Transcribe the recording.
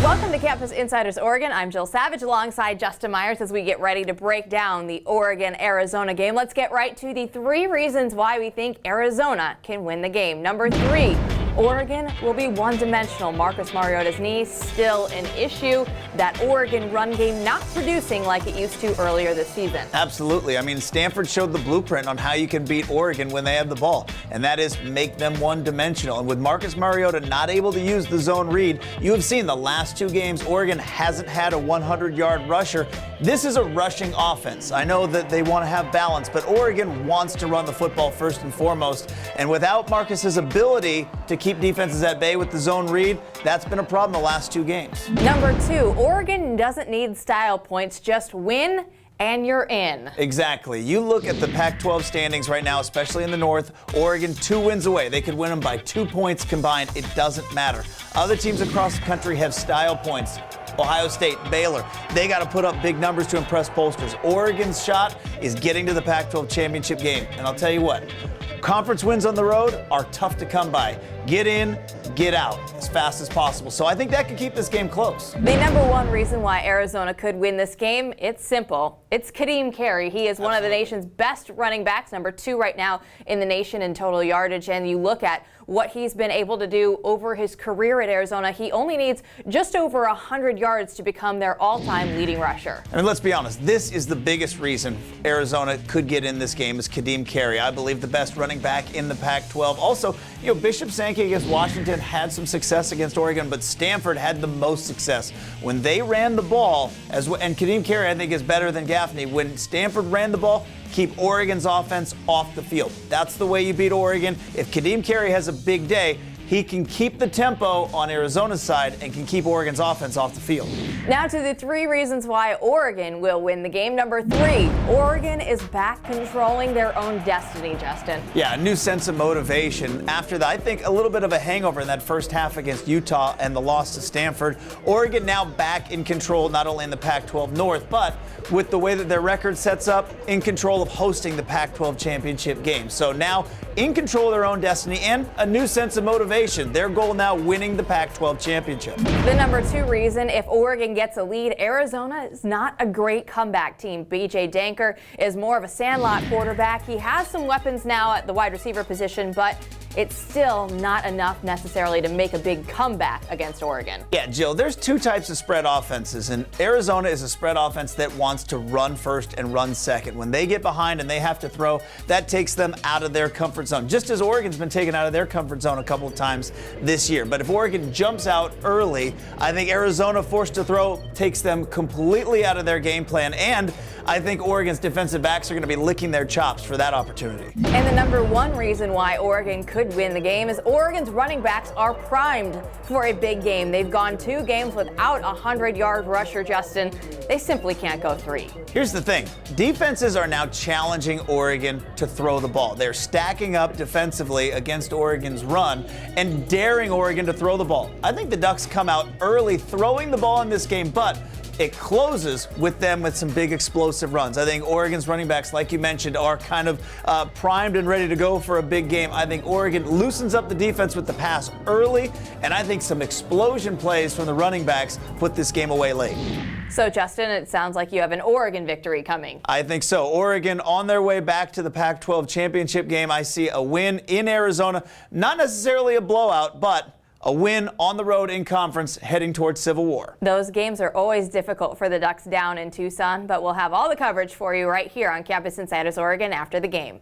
Welcome to Campus Insiders Oregon. I'm Jill Savage alongside Justin Myers as we get ready to break down the Oregon-Arizona game. Let's get right to the 3 reasons why we think Arizona can win the game. Number 3. Oregon will be one-dimensional. Marcus Mariota's knee still an issue. That Oregon run game not producing like it used to earlier this season. Absolutely. I mean, Stanford showed the blueprint on how you can beat Oregon when they have the ball, and that is make them one-dimensional. And with Marcus Mariota not able to use the zone read, you have seen the last 2 games, Oregon hasn't had a 100-yard rusher. This is a rushing offense. I know that they want to have balance, but Oregon wants to run the football first and foremost. And without Marcus's ability to keep defenses at bay with the zone read, that's been a problem the last 2 games. Number 2, Oregon doesn't need style points, just win and you're in. Exactly. You look at the Pac-12 standings right now, especially in the North, Oregon 2 wins away. They could win them by 2 points combined. It doesn't matter. Other teams across the country have style points. Ohio State, Baylor, they got to put up big numbers to impress pollsters. Oregon's shot is getting to the Pac-12 championship game. And I'll tell you what, conference wins on the road are tough to come by. Get in, get out as fast as possible. So I think that could keep this game close. The number 1 reason why Arizona could win this game, it's simple. It's Kadeem Carey. He is one of the nation's best running backs, number 2 right now in the nation in total yardage. And you look at what he's been able to do over his career at Arizona. He only needs just over 100 yards to become their all-time leading rusher. I mean, let's be honest. This is the biggest reason Arizona could get in this game is Kadeem Carey. I believe the best running back in the Pac-12. Also, Bishop Sankey against Washington had some success against Oregon, but Stanford had the most success. When they ran the ball, and Kadeem Carey, I think, is better than Gaffney. When Stanford ran the ball, keep Oregon's offense off the field. That's the way you beat Oregon. If Kadeem Carey has a big day, he can keep the tempo on Arizona's side and can keep Oregon's offense off the field. Now to the 3 reasons why Oregon will win the game. Number 3, Oregon is back controlling their own destiny, Justin. Yeah, a new sense of motivation. After that, I think a little bit of a hangover in that first half against Utah and the loss to Stanford. Oregon now back in control, not only in the Pac-12 North, but with the way that their record sets up, in control of hosting the Pac-12 championship game. So now in control of their own destiny and a new sense of motivation. Their goal now winning the Pac-12 championship. The number 2 reason, if Oregon gets a lead, Arizona is not a great comeback team. B.J. Danker is more of a sandlot quarterback. He has some weapons now at the wide receiver position, but it's still not enough necessarily to make a big comeback against Oregon. Yeah, Jill, there's 2 types of spread offenses, and Arizona is a spread offense that wants to run first and run second. When they get behind and they have to throw, that takes them out of their comfort zone, just as Oregon's been taken out of their comfort zone a couple of times this year. But if Oregon jumps out early, I think Arizona forced to throw takes them completely out of their game plan, and I think Oregon's defensive backs are going to be licking their chops for that opportunity. And the number 1 reason why Oregon could win the game is Oregon's running backs are primed for a big game. They've gone 2 games without a 100-yard rusher, Justin. They simply can't go 3. Here's the thing. Defenses are now challenging Oregon to throw the ball. They're stacking up defensively against Oregon's run and daring Oregon to throw the ball. I think the Ducks come out early throwing the ball in this game, but it closes with them with some big explosive runs. I think Oregon's running backs, like you mentioned, are kind of primed and ready to go for a big game. I think Oregon loosens up the defense with the pass early, and I think some explosion plays from the running backs put this game away late. So, Justin, it sounds like you have an Oregon victory coming. I think so. Oregon on their way back to the Pac-12 championship game. I see a win in Arizona, not necessarily a blowout, but a win on the road in conference heading towards Civil War. Those games are always difficult for the Ducks down in Tucson, but we'll have all the coverage for you right here on Campus Insiders Oregon after the game.